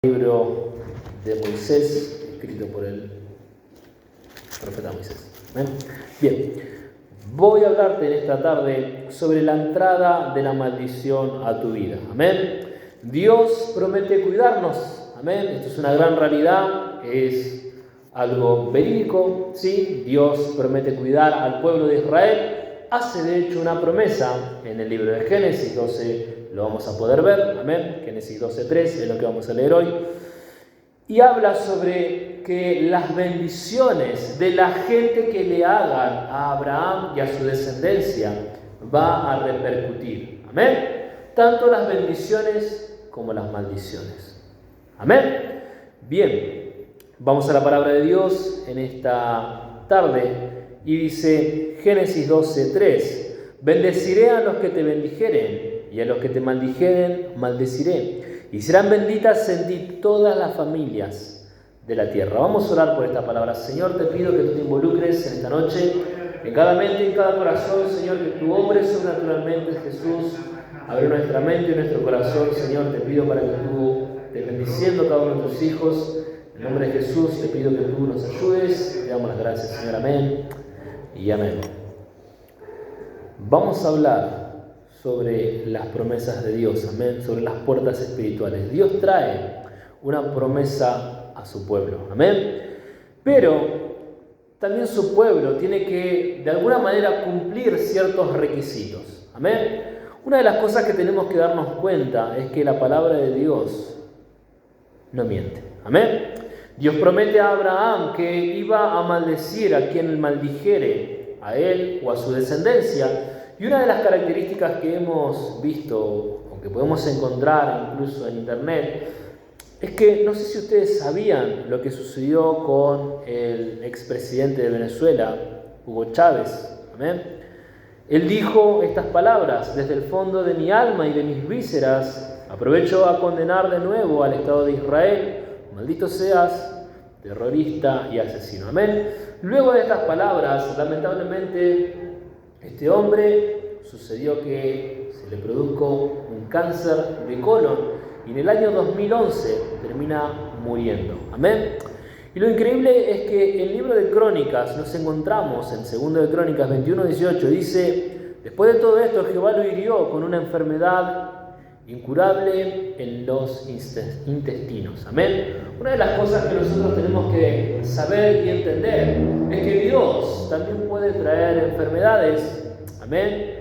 Libro de Moisés, escrito por el profeta Moisés. Bien, voy a hablarte en esta tarde sobre la entrada de la maldición a tu vida. Amén. Dios promete cuidarnos. Amén. Esto es una gran realidad, es algo verídico. Sí, Dios promete cuidar al pueblo de Israel. Hace de hecho una promesa en el libro de Génesis 12. Lo vamos a poder ver, amén. Génesis 12:3 es lo que vamos a leer hoy. Y habla sobre que las bendiciones de la gente que le hagan a Abraham y a su descendencia va a repercutir. Amén. Tanto las bendiciones como las maldiciones. Amén. Bien, vamos a la palabra de Dios en esta tarde. Y dice Génesis 12:3. Bendeciré a los que te bendijeren, y a los que te maldijeren, maldeciré. Y serán benditas en ti todas las familias de la tierra. Vamos a orar por esta palabra. Señor, te pido que tú te involucres en esta noche, en cada mente, en cada corazón. Señor, que tú obres sobrenaturalmente, Jesús. Abre nuestra mente y nuestro corazón. Señor, te pido para que tú estés bendiciendo a cada uno de tus hijos. En nombre de Jesús, te pido que tú nos ayudes. Te damos las gracias, Señor. Amén y amén. Vamos a hablar sobre las promesas de Dios, amén, sobre las puertas espirituales. Dios trae una promesa a su pueblo, amén, pero también su pueblo tiene que de alguna manera cumplir ciertos requisitos, amén. Una de las cosas que tenemos que darnos cuenta es que la palabra de Dios no miente, amén. Dios promete a Abraham que iba a maldecir a quien maldijere a él o a su descendencia. Y una de las características que hemos visto, o que podemos encontrar incluso en internet, es que no sé si ustedes sabían lo que sucedió con el expresidente de Venezuela, Hugo Chávez. ¿Amén? Él dijo estas palabras: desde el fondo de mi alma y de mis vísceras, aprovecho a condenar de nuevo al Estado de Israel. Maldito seas, terrorista y asesino. Amén. Luego de estas palabras, lamentablemente, este hombre sucedió que se le produjo un cáncer de colon y en el año 2011 termina muriendo. Amén. Y lo increíble es que en el libro de Crónicas nos encontramos en 2 de Crónicas 21:18, dice: después de todo esto Jehová lo hirió con una enfermedad incurable en los intestinos. Amén. Una de las cosas que nosotros tenemos que saber y entender es que Dios también puede traer enfermedades, amén,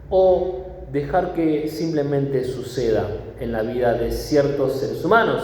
o dejar que simplemente suceda en la vida de ciertos seres humanos.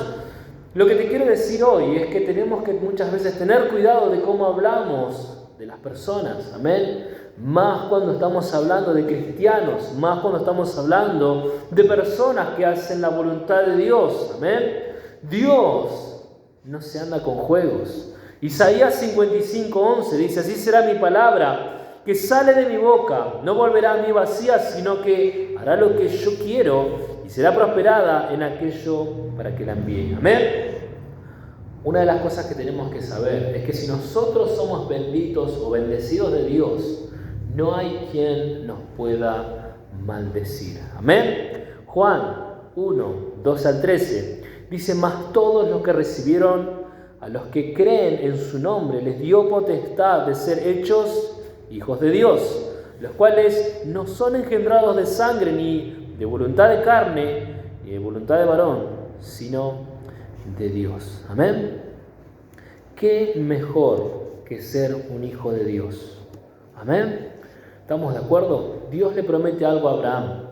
Lo que te quiero decir hoy es que tenemos que muchas veces tener cuidado de cómo hablamos de las personas, amén. Más cuando estamos hablando de cristianos, más cuando estamos hablando de personas que hacen la voluntad de Dios, amén. Dios no se anda con juegos. Isaías 55:11 dice: así será mi palabra que sale de mi boca, no volverá a mí vacía, sino que hará lo que yo quiero y será prosperada en aquello para que la envíe. Amén. Una de las cosas que tenemos que saber es que si nosotros somos benditos o bendecidos de Dios, no hay quien nos pueda maldecir. Amén. Juan 1:12-13 dice: mas todos los que recibieron a los que creen en su nombre les dio potestad de ser hechos hijos de Dios, los cuales no son engendrados de sangre, ni de voluntad de carne, ni de voluntad de varón, sino de Dios. Amén. ¿Qué mejor que ser un hijo de Dios? Amén. ¿Estamos de acuerdo? Dios le promete algo a Abraham.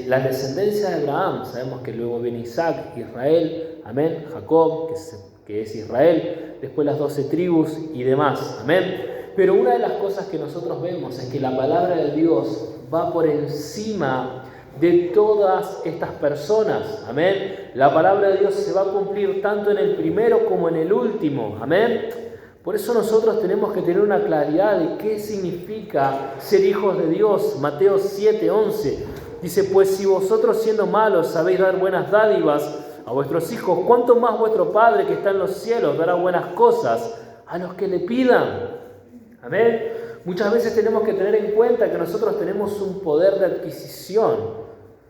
La descendencia de Abraham, sabemos que luego viene Isaac, Israel, amén, Jacob, que es Israel, después las 12 tribus y demás, amén. Pero una de las cosas que nosotros vemos es que la palabra de Dios va por encima de todas estas personas, amén. La palabra de Dios se va a cumplir tanto en el primero como en el último, amén. Por eso nosotros tenemos que tener una claridad de qué significa ser hijos de Dios. Mateo 7:11 dice: pues si vosotros siendo malos sabéis dar buenas dádivas a vuestros hijos, ¿cuánto más vuestro Padre que está en los cielos dará buenas cosas a los que le pidan? Amén. Muchas veces tenemos que tener en cuenta que nosotros tenemos un poder de adquisición.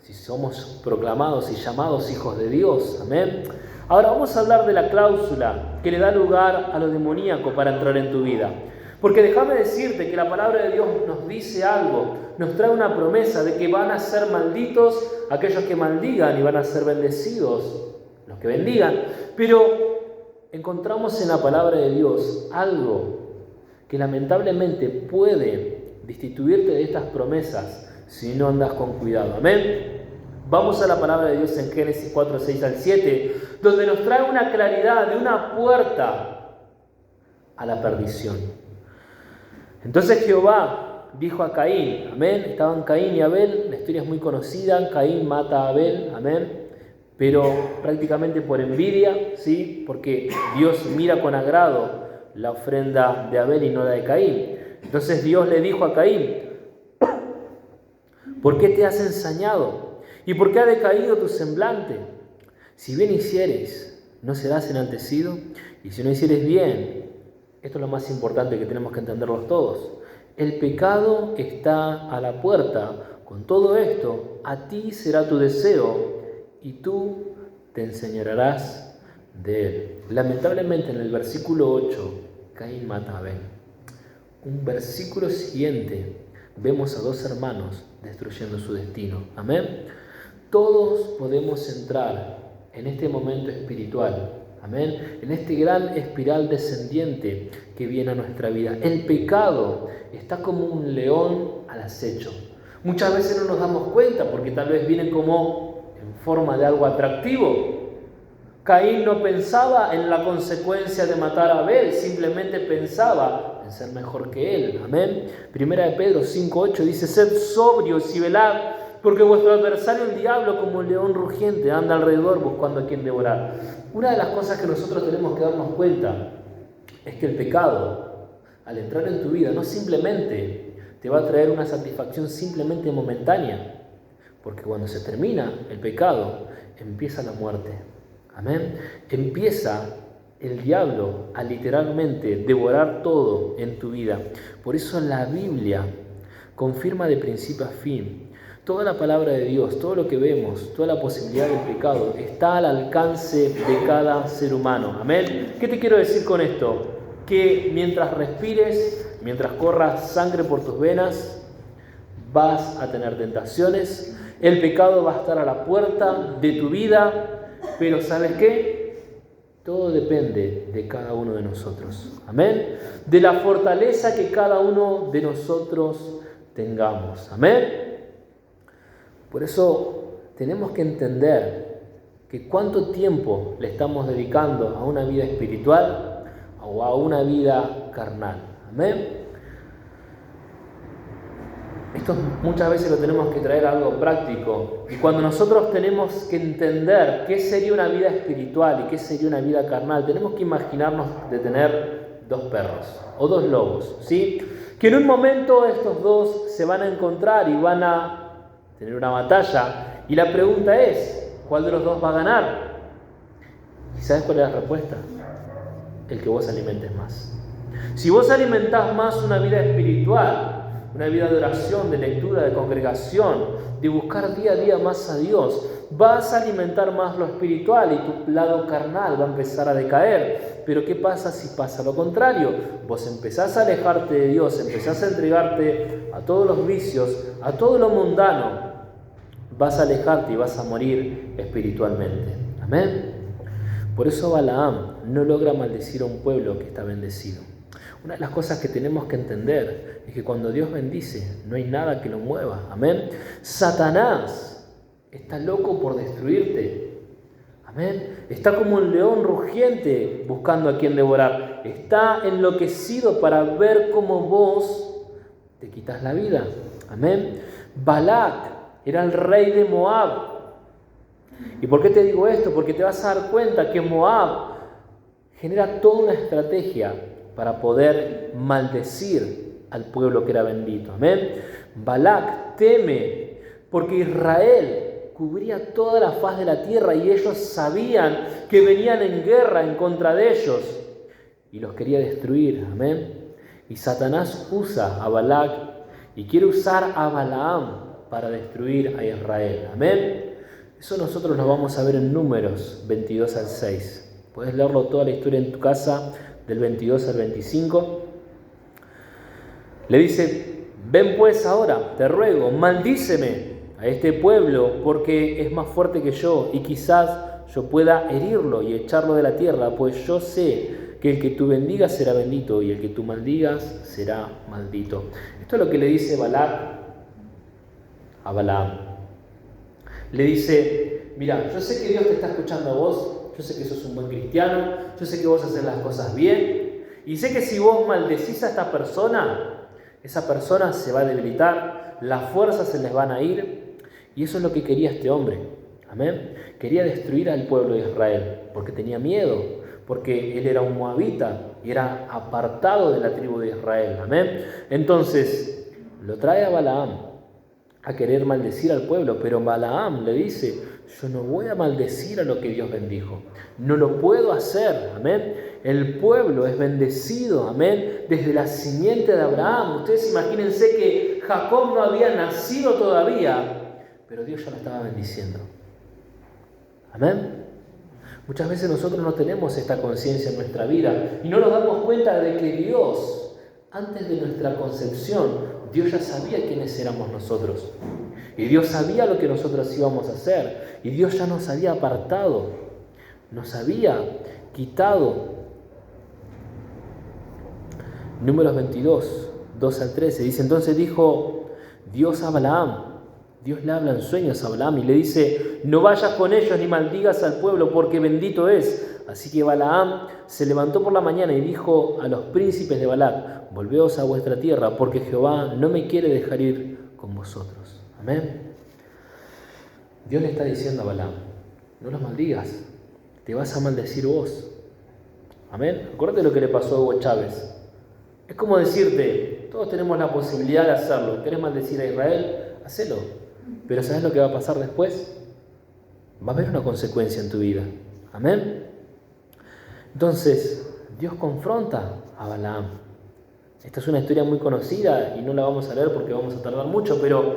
si somos proclamados y llamados hijos de Dios. Amén. Ahora vamos a hablar de la cláusula que le da lugar a lo demoníaco para entrar en tu vida. Porque déjame decirte que la palabra de Dios nos dice algo, nos trae una promesa de que van a ser malditos aquellos que maldigan y van a ser bendecidos los que bendigan. Pero encontramos en la palabra de Dios algo que lamentablemente puede destituirte de estas promesas si no andas con cuidado. Amén. Vamos a la palabra de Dios en Génesis 4, 6 al 7, donde nos trae una claridad de una puerta a la perdición. Entonces Jehová dijo a Caín, amén, estaban Caín y Abel, la historia es muy conocida, Caín mata a Abel, amén, pero prácticamente por envidia, ¿sí? Porque Dios mira con agrado la ofrenda de Abel y no la de Caín. Entonces Dios le dijo a Caín, ¿por qué te has ensañado? ¿Y por qué ha decaído tu semblante? Si bien hicieres, ¿no serás enaltecido? Y si no hicieres bien, esto es lo más importante que tenemos que entenderlos todos. El pecado está a la puerta. Con todo esto, a ti será tu deseo y tú te enseñarás de él. Lamentablemente en el versículo 8, Caín mata a Abel. Un versículo siguiente, vemos a dos hermanos destruyendo su destino. Amén. Todos podemos entrar en este momento espiritual, amén, en este gran espiral descendiente que viene a nuestra vida. El pecado está como un león al acecho. Muchas veces no nos damos cuenta porque tal vez viene como en forma de algo atractivo. Caín no pensaba en la consecuencia de matar a Abel, simplemente pensaba en ser mejor que él. Amén. Primera de Pedro 5:8 dice: sed sobrios y velad, porque vuestro adversario el diablo, como un león rugiente, anda alrededor buscando a quien devorar. Una de las cosas que nosotros tenemos que darnos cuenta es que el pecado, al entrar en tu vida, no simplemente te va a traer una satisfacción simplemente momentánea, porque cuando se termina el pecado, empieza la muerte. Amén. Empieza el diablo a literalmente devorar todo en tu vida. Por eso la Biblia confirma de principio a fin. Toda la palabra de Dios, todo lo que vemos, toda la posibilidad del pecado está al alcance de cada ser humano. Amén. ¿Qué te quiero decir con esto? Que mientras respires, mientras corras sangre por tus venas, vas a tener tentaciones. El pecado va a estar a la puerta de tu vida, pero ¿sabes qué? Todo depende de cada uno de nosotros. Amén. De la fortaleza que cada uno de nosotros tengamos. Amén. Por eso tenemos que entender que cuánto tiempo le estamos dedicando a una vida espiritual o a una vida carnal. Amén. Esto muchas veces lo tenemos que traer a algo práctico. Y cuando nosotros tenemos que entender qué sería una vida espiritual y qué sería una vida carnal, tenemos que imaginarnos de tener dos perros o dos lobos, ¿sí? Que en un momento estos dos se van a encontrar y van a tener una batalla, y la pregunta es, ¿cuál de los dos va a ganar? ¿Y sabes cuál es la respuesta? El que vos alimentes más. Si vos alimentás más una vida espiritual, una vida de oración, de lectura, de congregación, de buscar día a día más a Dios, vas a alimentar más lo espiritual y tu lado carnal va a empezar a decaer. Pero ¿qué pasa si pasa lo contrario? Vos empezás a alejarte de Dios, empezás a entregarte a todos los vicios, a todo lo mundano, vas a alejarte y vas a morir espiritualmente. Amén. Por eso Balaam no logra maldecir a un pueblo que está bendecido. Una de las cosas que tenemos que entender es que cuando Dios bendice, no hay nada que lo mueva. Amén. Satanás está loco por destruirte. Amén. Está como un león rugiente buscando a quien devorar. Está enloquecido para ver cómo vos te quitas la vida. Amén. Balac era el rey de Moab. ¿Y por qué te digo esto? Porque te vas a dar cuenta que Moab genera toda una estrategia para poder maldecir al pueblo que era bendito. Amén. Balac teme porque Israel cubría toda la faz de la tierra y ellos sabían que venían en guerra en contra de ellos y los quería destruir. Amén. Y Satanás usa a Balac y quiere usar a Balaam para destruir a Israel. Amén. Eso nosotros lo vamos a ver en Números 22 al 6. Puedes leerlo toda la historia en tu casa, del 22 al 25. Le dice: ven pues ahora, te ruego, maldíceme a este pueblo, porque es más fuerte que yo, y quizás yo pueda herirlo y echarlo de la tierra, pues yo sé que el que tú bendigas será bendito, y el que tú maldigas será maldito. Esto es lo que le dice Balac a Balaam. Le dice: mira, yo sé que Dios te está escuchando a vos, yo sé que sos un buen cristiano, yo sé que vos haces las cosas bien, y sé que si vos maldecís a esta persona, esa persona se va a debilitar, las fuerzas se les van a ir, y eso es lo que quería este hombre. Amén. Quería destruir al pueblo de Israel, porque tenía miedo, porque él era un moabita y era apartado de la tribu de Israel. Amén. Entonces, lo trae a Balaam a querer maldecir al pueblo, pero Balaam le dice: yo no voy a maldecir a lo que Dios bendijo, no lo puedo hacer. Amén. El pueblo es bendecido, amén, desde la simiente de Abraham. Ustedes imagínense que Jacob no había nacido todavía, pero Dios ya lo estaba bendiciendo. Amén. Muchas veces nosotros no tenemos esta conciencia en nuestra vida y no nos damos cuenta de que Dios, antes de nuestra concepción, Dios ya sabía quiénes éramos nosotros. Y Dios sabía lo que nosotros íbamos a hacer. Y Dios ya nos había apartado, nos había quitado. Números 22, 2 al 13, dice: entonces dijo Dios a Balaam, Dios le habla en sueños a Balaam y le dice: no vayas con ellos ni maldigas al pueblo, porque bendito es. Así que Balaam se levantó por la mañana y dijo a los príncipes de Balac: volveos a vuestra tierra, porque Jehová no me quiere dejar ir con vosotros. Amén. Dios le está diciendo a Balaam: no los maldigas, te vas a maldecir vos. Amén. Acuérdate lo que le pasó a Hugo Chávez. Es como decirte: todos tenemos la posibilidad de hacerlo. ¿Querés maldecir a Israel? Hacelo. Pero ¿sabes lo que va a pasar después? Va a haber una consecuencia en tu vida. Amén. Entonces, Dios confronta a Balaam. Esta es una historia muy conocida y no la vamos a leer porque vamos a tardar mucho, pero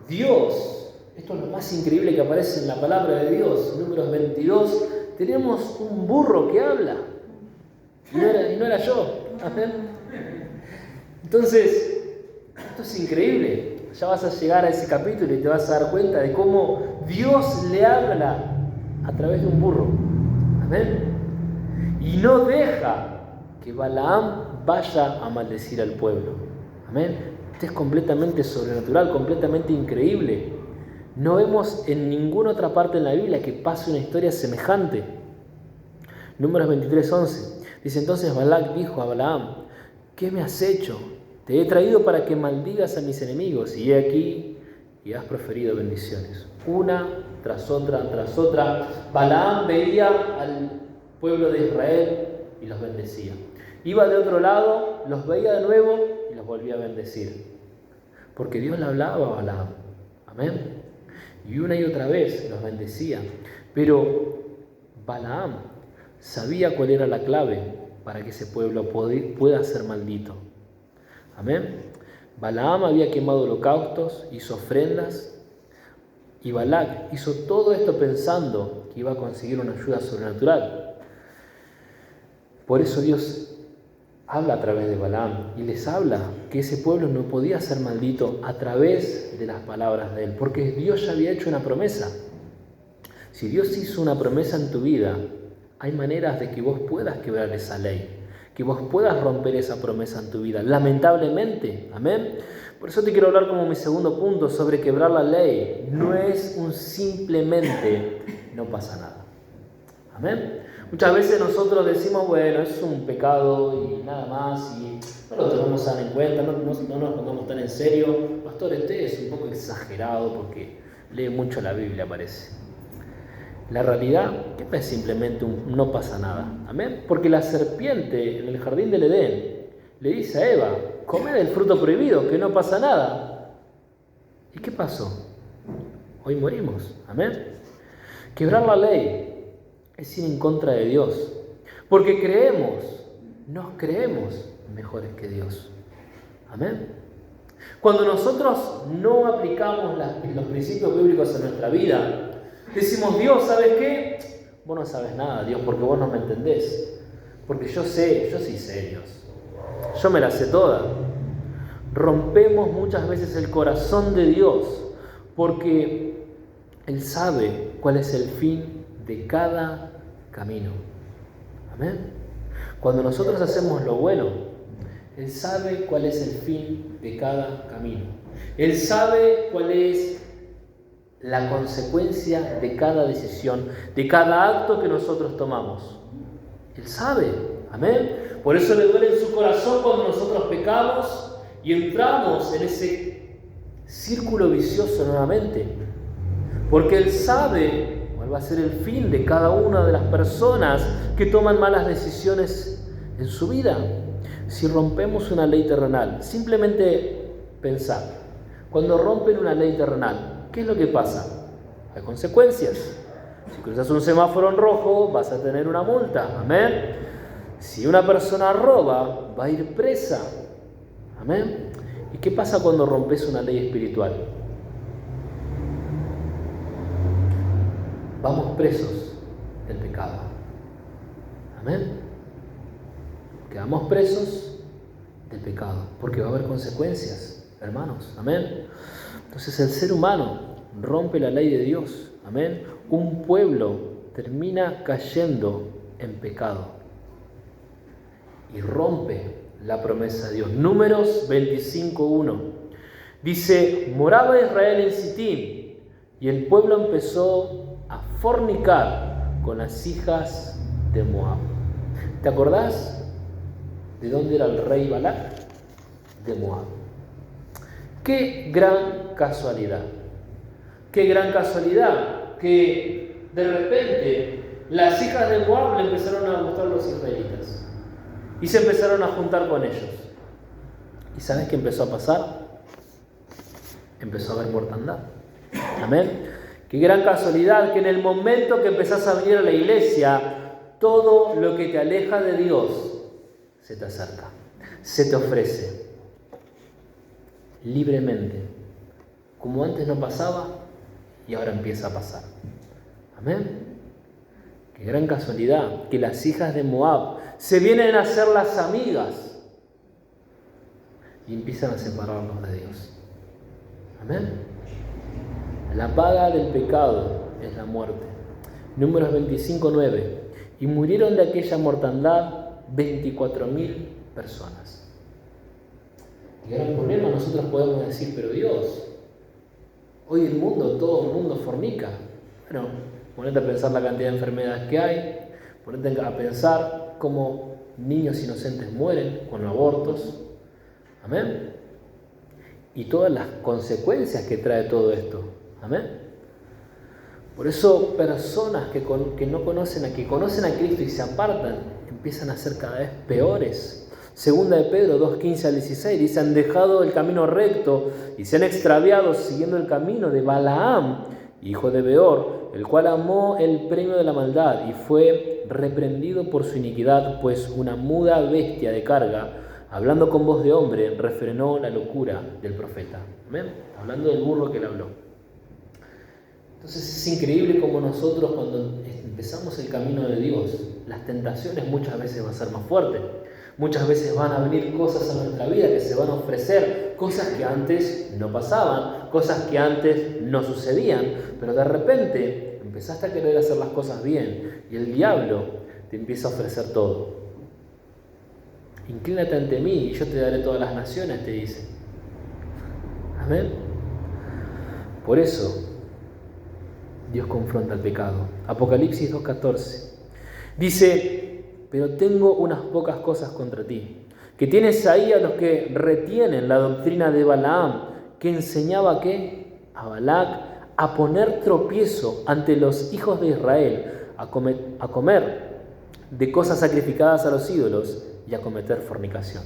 Dios, esto es lo más increíble que aparece en la palabra de Dios. Números 22, tenemos un burro que habla. Y no era yo. Amén. Entonces, esto es increíble. Ya vas a llegar a ese capítulo y te vas a dar cuenta de cómo Dios le habla a través de un burro. Amén. Y no deja que Balaam vaya a maldecir al pueblo. Amén. Esto es completamente sobrenatural, completamente increíble. No vemos en ninguna otra parte en la Biblia que pase una historia semejante. Números 23:11. Dice: entonces Balac dijo a Balaam: ¿qué me has hecho? Te he traído para que maldigas a mis enemigos, y he aquí y has proferido bendiciones. Una tras otra, tras otra. Balaam veía al pueblo de Israel y los bendecía. Iba de otro lado, los veía de nuevo y los volvía a bendecir. Porque Dios le hablaba a Balaam. Amén. Y una y otra vez los bendecía. Pero Balaam sabía cuál era la clave para que ese pueblo pueda ser maldito. Amén. Balaam había quemado holocaustos, hizo ofrendas, y Balac hizo todo esto pensando que iba a conseguir una ayuda sobrenatural. Por eso Dios habla a través de Balaam y les habla que ese pueblo no podía ser maldito a través de las palabras de él, porque Dios ya había hecho una promesa. Si Dios hizo una promesa en tu vida, hay maneras de que vos puedas quebrar esa ley, que vos puedas romper esa promesa en tu vida, lamentablemente. Amén. Por eso te quiero hablar como mi segundo punto sobre quebrar la ley. No es un simplemente no pasa nada. Amén. Muchas veces nosotros decimos: bueno, es un pecado y nada más, y no lo tenemos tan en cuenta, no nos pongamos tan en serio. Pastor, este es un poco exagerado porque lee mucho la Biblia, parece. La realidad que no es simplemente un no pasa nada. Amén. Porque la serpiente en el jardín del Edén le dice a Eva: come del fruto prohibido, que no pasa nada. ¿Y qué pasó? Hoy morimos. Amén. Quebrar la ley es ir en contra de Dios. Porque nos creemos mejores que Dios. Amén. Cuando nosotros no aplicamos los principios bíblicos en nuestra vida, decimos, Dios, ¿sabes qué? Vos no sabes nada, Dios, porque vos no me entendés. Porque yo sí sé, Dios. Yo me la sé toda. Rompemos muchas veces el corazón de Dios porque Él sabe cuál es el fin de cada camino. Amén. Cuando nosotros hacemos lo bueno, Él sabe cuál es el fin de cada camino. Él sabe cuál es la consecuencia de cada decisión, de cada acto que nosotros tomamos. Él sabe. Amén. Por eso le duele en su corazón cuando nosotros pecamos y entramos en ese círculo vicioso nuevamente. Porque Él sabe cuál va a ser el fin de cada una de las personas que toman malas decisiones en su vida. Si rompemos una ley terrenal, simplemente pensar, cuando rompen una ley terrenal, ¿qué es lo que pasa? Hay consecuencias. Si cruzas un semáforo en rojo, vas a tener una multa. Amén. Si una persona roba, va a ir presa. Amén. ¿Y qué pasa cuando rompes una ley espiritual? Vamos presos del pecado. Amén. Quedamos presos del pecado, porque va a haber consecuencias, hermanos. Amén. Entonces el ser humano rompe la ley de Dios. Amén. Un pueblo termina cayendo en pecado y rompe la promesa de Dios. Números 25:1 dice: moraba Israel en Sitín y el pueblo empezó a fornicar con las hijas de Moab. ¿Te acordás de dónde era el rey Balac? De Moab. Qué gran casualidad. Qué gran casualidad que de repente las hijas de Moab le empezaron a gustar los israelitas y se empezaron a juntar con ellos. ¿Y sabes qué empezó a pasar? Empezó a haber mortandad. Amén. Qué gran casualidad que en el momento que empezás a venir a la iglesia, todo lo que te aleja de Dios se te acerca, se te ofrece libremente, como antes no pasaba y ahora empieza a pasar. Amén. Qué gran casualidad que las hijas de Moab se vienen a hacer las amigas y empiezan a separarnos de Dios. Amén. La paga del pecado es la muerte. Números 25:9. Y murieron de aquella mortandad 24.000 personas. Y ahora el problema, nosotros podemos decir, pero Dios, hoy el mundo, todo el mundo fornica. Bueno, ponete a pensar la cantidad de enfermedades que hay, ponete a pensar cómo niños inocentes mueren con abortos. Amén. Y todas las consecuencias que trae todo esto. Amén. Por eso personas que no conocen a Cristo y se apartan, empiezan a ser cada vez peores. Segunda de Pedro 2:15-16 dice: han dejado el camino recto y se han extraviado siguiendo el camino de Balaam, hijo de Beor, el cual amó el premio de la maldad y fue reprendido por su iniquidad, pues una muda bestia de carga, hablando con voz de hombre, refrenó la locura del profeta. ¿Amén? Hablando del burro que le habló. Entonces es increíble como nosotros, cuando empezamos el camino de Dios, las tentaciones muchas veces van a ser más fuertes. Muchas veces van a venir cosas a nuestra vida que se van a ofrecer, cosas que antes no pasaban, cosas que antes no sucedían, pero de repente empezaste a querer hacer las cosas bien y el diablo te empieza a ofrecer todo. Inclínate ante mí y yo te daré todas las naciones, te dice. Amén. Por eso Dios confronta el pecado. Apocalipsis 2:14 dice: pero tengo unas pocas cosas contra ti, que tienes ahí a los que retienen la doctrina de Balaam, que enseñaba ¿qué? A Balac a poner tropiezo ante los hijos de Israel, a comer de cosas sacrificadas a los ídolos y a cometer fornicación.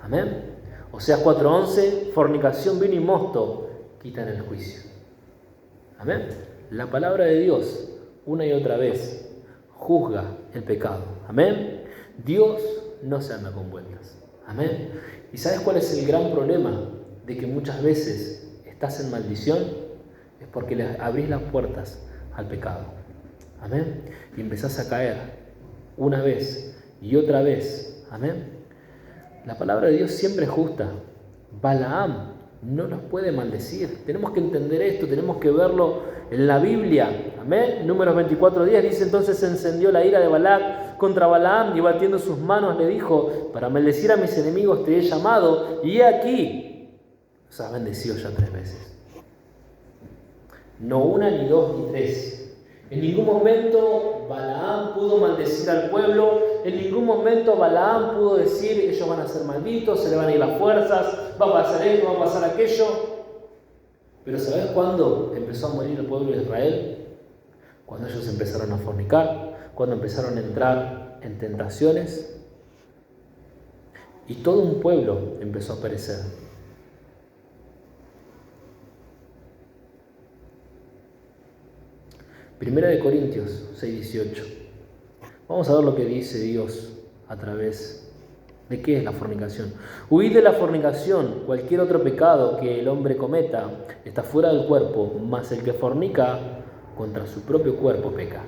Amén. Oseas 4:11, fornicación, vino y mosto quitan el juicio. Amén. La palabra de Dios, una y otra vez, juzga el pecado. Amén. Dios no se anda con vueltas. Amén. ¿Y sabes cuál es el gran problema? de que muchas veces estás en maldición es porque le abrís las puertas al pecado. Amén. Y empezás a caer una vez y otra vez. Amén. La palabra de Dios siempre es justa. Balaam no nos puede maldecir. Tenemos que entender esto, tenemos que verlo en la Biblia. Amén. Números 24:10 dice: entonces se encendió la ira de Balac contra Balaam y batiendo sus manos le dijo: para maldecir a mis enemigos te he llamado y he aquí. Os has bendecido ya 3 veces. No una, ni dos, ni tres. En ningún momento Balaam pudo maldecir al pueblo. En ningún momento Balaam pudo decir: ellos van a ser malditos, se le van a ir las fuerzas, va a pasar esto, va a pasar aquello. Pero ¿sabés cuándo empezó a morir el pueblo de Israel? Cuando ellos empezaron a fornicar, cuando empezaron a entrar en tentaciones, y todo un pueblo empezó a perecer. Primera de Corintios 6:18. Vamos a ver lo que dice Dios a través de qué es la fornicación. Huid de la fornicación. Cualquier otro pecado que el hombre cometa está fuera del cuerpo, mas el que fornica contra su propio cuerpo peca.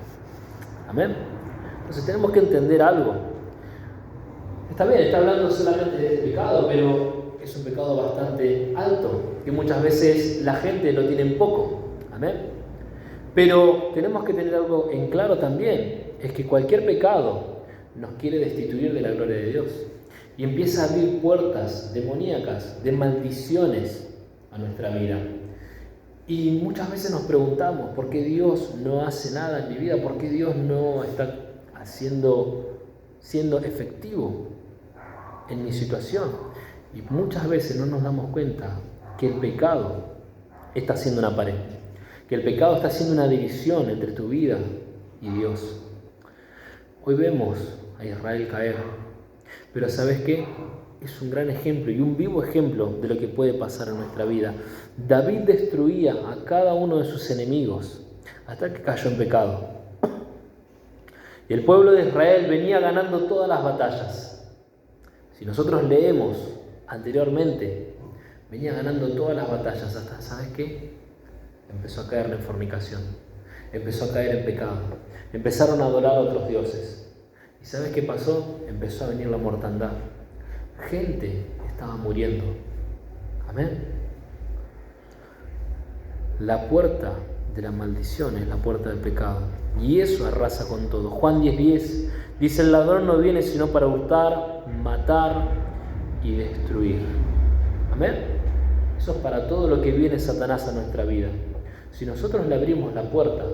Amén. Entonces tenemos que entender algo. Está bien, está hablando solamente de este pecado, pero es un pecado bastante alto, que muchas veces la gente lo tiene en poco. Amén. Pero tenemos que tener algo en claro también, es que cualquier pecado nos quiere destituir de la gloria de Dios y empieza a abrir puertas demoníacas, de maldiciones a nuestra vida. Y muchas veces nos preguntamos, ¿por qué Dios no hace nada en mi vida? ¿Por qué Dios no está siendo efectivo en mi situación? Y muchas veces no nos damos cuenta que el pecado está haciendo una pared, que el pecado está haciendo una división entre tu vida y Dios. Hoy vemos a Israel caer, pero ¿sabes qué? Es un gran ejemplo y un vivo ejemplo de lo que puede pasar en nuestra vida. David destruía a cada uno de sus enemigos hasta que cayó en pecado. Y el pueblo de Israel venía ganando todas las batallas. Si nosotros leemos anteriormente, venía ganando todas las batallas hasta, ¿sabes qué? Empezó a caer en fornicación, empezó a caer en pecado, empezaron a adorar a otros dioses. ¿Y sabes qué pasó? Empezó a venir la mortandad. Gente estaba muriendo. Amén. La puerta de la maldición es la puerta del pecado. Y eso arrasa con todo. Juan 10:10 dice: el ladrón no viene sino para hurtar, matar y destruir. Amén. Eso es para todo lo que viene Satanás a nuestra vida. Si nosotros le abrimos la puerta,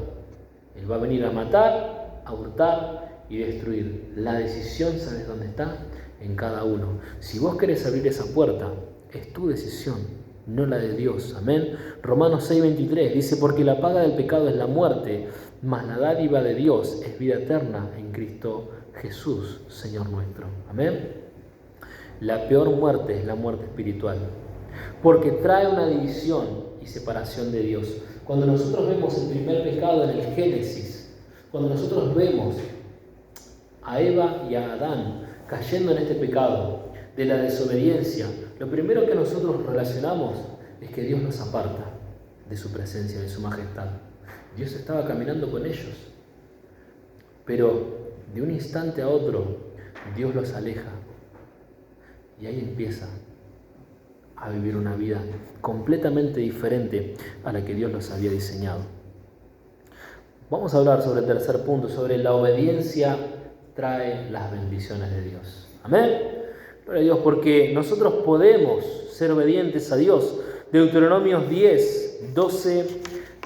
él va a venir a matar, a hurtar y destruir. La decisión, ¿sabes dónde está? En cada uno. Si vos querés abrir esa puerta, es tu decisión, no la de Dios. Amén. Romanos 6:23 dice: porque la paga del pecado es la muerte, mas la dádiva de Dios es vida eterna en Cristo Jesús, Señor nuestro. Amén. La peor muerte es la muerte espiritual, porque trae una división y separación de Dios. Cuando nosotros vemos el primer pecado en el Génesis, cuando nosotros vemos a Eva y a Adán cayendo en este pecado de la desobediencia, lo primero que nosotros relacionamos es que Dios nos aparta de su presencia, de su majestad. Dios estaba caminando con ellos, pero de un instante a otro Dios los aleja y ahí empieza a vivir una vida completamente diferente a la que Dios los había diseñado. Vamos a hablar sobre el tercer punto, sobre la obediencia trae las bendiciones de Dios. Amén. Gloria a Dios, porque nosotros podemos ser obedientes a Dios. Deuteronomios 10, 12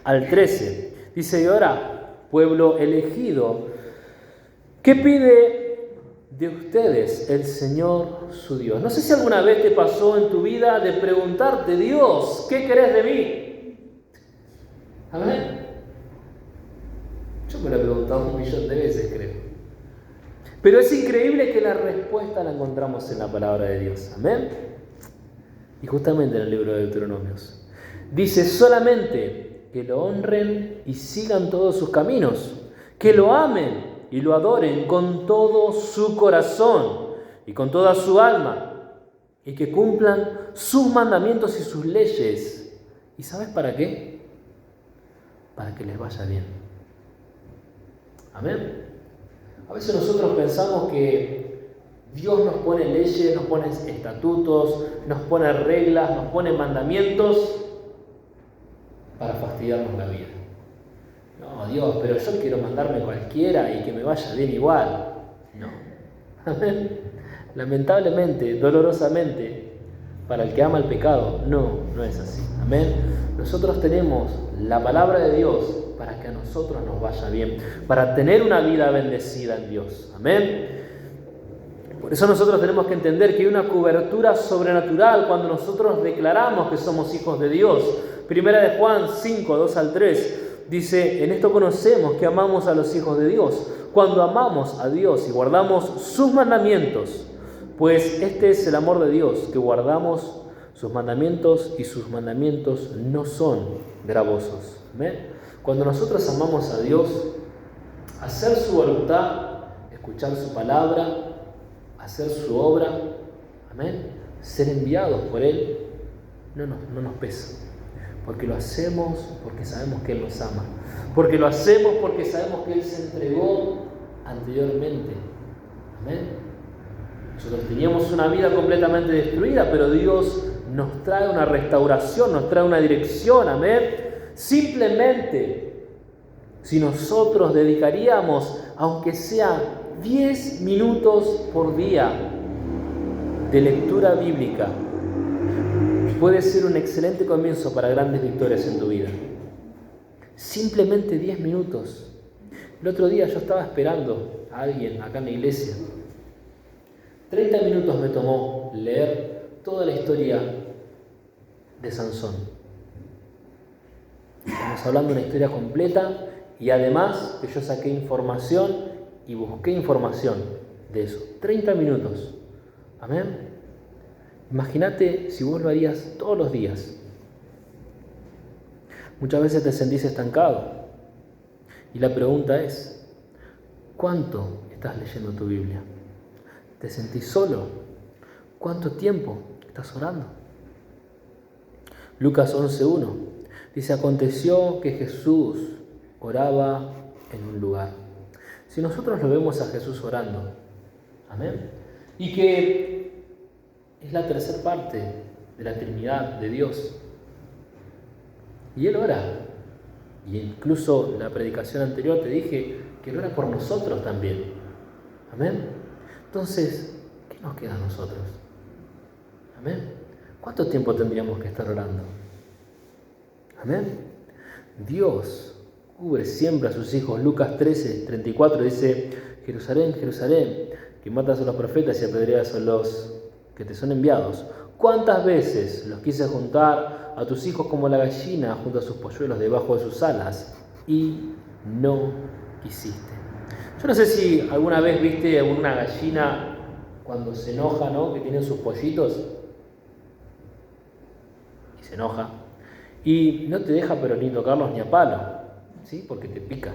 al 13. Dice: y ahora, pueblo elegido, ¿qué pide de ustedes el Señor su Dios? No sé si alguna vez te pasó en tu vida de preguntarte: Dios, ¿qué querés de mí? Amén. Yo me lo he preguntado 1.000.000 de veces, creo. Pero es increíble que la respuesta la encontramos en la palabra de Dios. Amén. Y justamente en el libro de Deuteronomios. Dice: solamente que lo honren y sigan todos sus caminos, que lo amen y lo adoren con todo su corazón y con toda su alma y que cumplan sus mandamientos y sus leyes. ¿Y sabes para qué? Para que les vaya bien. Amén. A veces nosotros pensamos que Dios nos pone leyes, nos pone estatutos, nos pone reglas, nos pone mandamientos para fastidiarnos la vida. No, Dios, pero yo quiero mandarme cualquiera y que me vaya bien igual. No. Amén. Lamentablemente, dolorosamente, para el que ama el pecado, no es así. Amén. Nosotros tenemos la palabra de Dios para que a nosotros nos vaya bien, para tener una vida bendecida en Dios. Amén. Por eso nosotros tenemos que entender que hay una cobertura sobrenatural cuando nosotros declaramos que somos hijos de Dios. Primera de Juan 5, 2 al 3, dice: en esto conocemos que amamos a los hijos de Dios, cuando amamos a Dios y guardamos sus mandamientos. Pues este es el amor de Dios, que guardamos sus mandamientos y sus mandamientos no son gravosos. ¿Amén? Cuando nosotros amamos a Dios, hacer su voluntad, escuchar su palabra, hacer su obra, amén, ser enviados por Él, no nos pesa. Porque lo hacemos porque sabemos que Él nos ama. Porque lo hacemos porque sabemos que Él se entregó anteriormente. Amén. Nosotros teníamos una vida completamente destruida, pero Dios nos trae una restauración, nos trae una dirección. Amén. Simplemente, si nosotros dedicaríamos, aunque sea 10 minutos por día de lectura bíblica, puede ser un excelente comienzo para grandes victorias en tu vida. Simplemente 10 minutos. El otro día yo estaba esperando a alguien acá en la iglesia. 30 minutos me tomó leer toda la historia de Sansón. Estamos hablando de una historia completa y además que yo saqué información y busqué información de eso. 30 minutos. Amén. Imagínate si vos lo harías todos los días. Muchas veces te sentís estancado. Y la pregunta es, ¿cuánto estás leyendo tu Biblia? ¿Te sentís solo? ¿Cuánto tiempo estás orando? Lucas 11:1 dice: aconteció que Jesús oraba en un lugar. Si nosotros lo vemos a Jesús orando, amén, y que es la tercera parte de la Trinidad de Dios, y Él ora, y incluso en la predicación anterior te dije que Él ora por nosotros también, amén. Entonces, ¿qué nos queda a nosotros? Amén. ¿Cuánto tiempo tendríamos que estar orando? Amén. Dios cubre siempre a sus hijos. Lucas 13:34 dice: Jerusalén, Jerusalén, que matas a los profetas y apedreas a los que te son enviados. ¿Cuántas veces los quise juntar a tus hijos como la gallina junto a sus polluelos debajo de sus alas? Y no quisiste. Yo no sé si alguna vez viste una gallina cuando se enoja, ¿no? Que tiene sus pollitos y se enoja y no te deja pero ni tocarlos ni a palo, ¿sí? Porque te pica,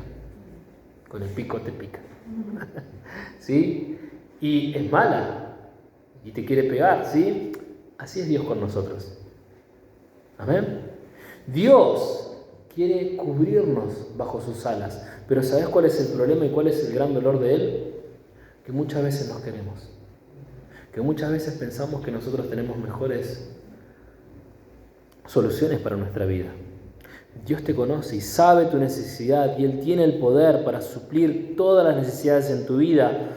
con el pico te pica, ¿sí? Y es mala y te quiere pegar, ¿sí? Así es Dios con nosotros. Amén. Dios quiere cubrirnos bajo sus alas, pero ¿sabes cuál es el problema y cuál es el gran dolor de Él? Que muchas veces nos queremos, que muchas veces pensamos que nosotros tenemos mejores soluciones para nuestra vida. Dios te conoce y sabe tu necesidad y Él tiene el poder para suplir todas las necesidades en tu vida.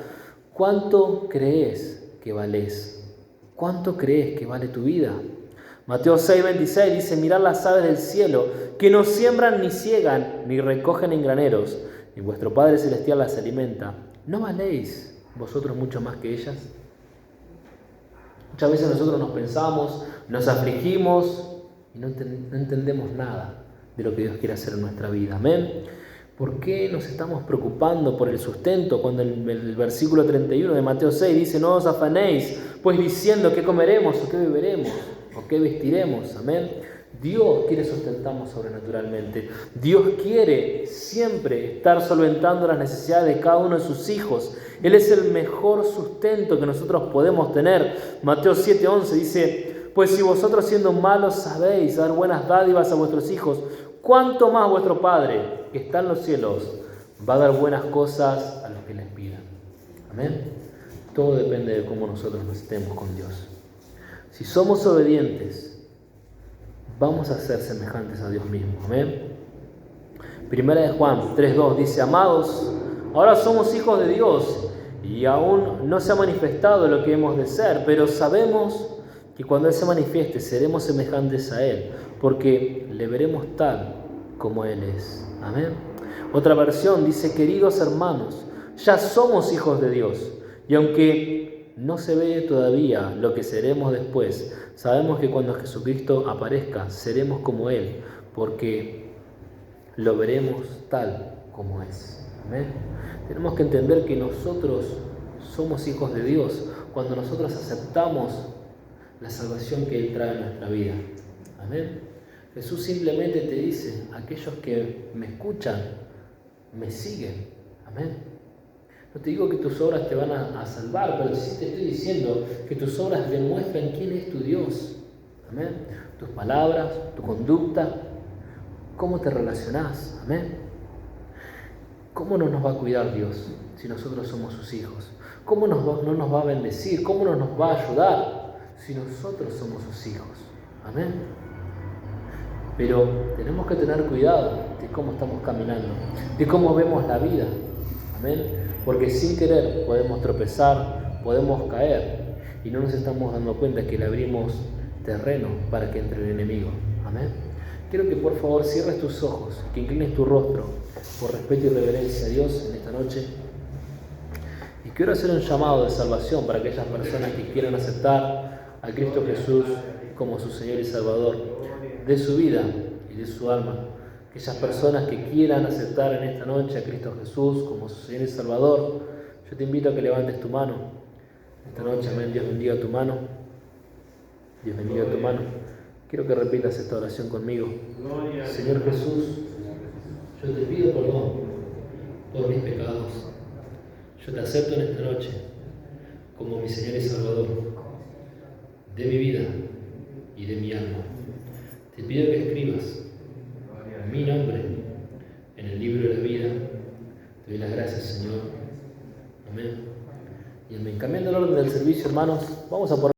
¿Cuánto crees que valés? ¿Cuánto crees que vale tu vida? Mateo 6:26 dice: mirad las aves del cielo, que no siembran ni ciegan, ni recogen en graneros, y vuestro Padre Celestial las alimenta. ¿No valéis vosotros mucho más que ellas? Muchas veces nosotros nos pensamos, nos afligimos y no entendemos nada de lo que Dios quiere hacer en nuestra vida. Amén. ¿Por qué nos estamos preocupando por el sustento cuando el versículo 31 de Mateo 6 dice: no os afanéis, pues diciendo qué comeremos o qué beberemos o qué vestiremos? Amén. Dios quiere sustentarnos sobrenaturalmente. Dios quiere siempre estar solventando las necesidades de cada uno de sus hijos. Él es el mejor sustento que nosotros podemos tener. Mateo 7:11 dice: pues si vosotros siendo malos sabéis dar buenas dádivas a vuestros hijos, ¿cuánto más vuestro Padre, que está en los cielos, va a dar buenas cosas a los que les pidan? Amén. Todo depende de cómo nosotros nos estemos con Dios. Si somos obedientes, vamos a ser semejantes a Dios mismo. Amén. Primera de Juan 3:2 dice: amados, ahora somos hijos de Dios y aún no se ha manifestado lo que hemos de ser, pero sabemos que cuando Él se manifieste seremos semejantes a Él, porque le veremos tal como Él es. Amén. Otra versión dice: queridos hermanos, ya somos hijos de Dios, y aunque no se ve todavía lo que seremos después, sabemos que cuando Jesucristo aparezca seremos como Él, porque lo veremos tal como es. Amén. Tenemos que entender que nosotros somos hijos de Dios cuando nosotros aceptamos la salvación que Él trae a nuestra vida. Amén. Jesús simplemente te dice: aquellos que me escuchan, me siguen. Amén. No te digo que tus obras te van a salvar, pero sí te estoy diciendo que tus obras demuestran quién es tu Dios. Amén. Tus palabras, tu conducta, cómo te relacionás. Amén. ¿Cómo no nos va a cuidar Dios si nosotros somos sus hijos? ¿Cómo no nos va a bendecir? ¿Cómo no nos va a ayudar si nosotros somos sus hijos? Amén. Pero tenemos que tener cuidado de cómo estamos caminando, de cómo vemos la vida. Amén. Porque sin querer podemos tropezar, podemos caer y no nos estamos dando cuenta que le abrimos terreno para que entre el enemigo. Amén. Quiero que por favor cierres tus ojos, que inclines tu rostro por respeto y reverencia a Dios en esta noche. Y quiero hacer un llamado de salvación para aquellas personas que quieran aceptar a Cristo Jesús como su Señor y Salvador de su vida y de su alma. Aquellas personas que quieran aceptar en esta noche a Cristo Jesús como su Señor y Salvador, yo te invito a que levantes tu mano. Esta noche, amén, Dios bendiga tu mano. Dios bendiga tu mano. Quiero que repitas esta oración conmigo. Señor Jesús, yo te pido perdón por mis pecados. Yo te acepto en esta noche como mi Señor y Salvador de mi vida y de mi alma. Te pido que escribas mi nombre en el libro de la vida. Te doy las gracias, Señor. Amén. Y amén. Cambiando el orden del servicio, hermanos, vamos a poner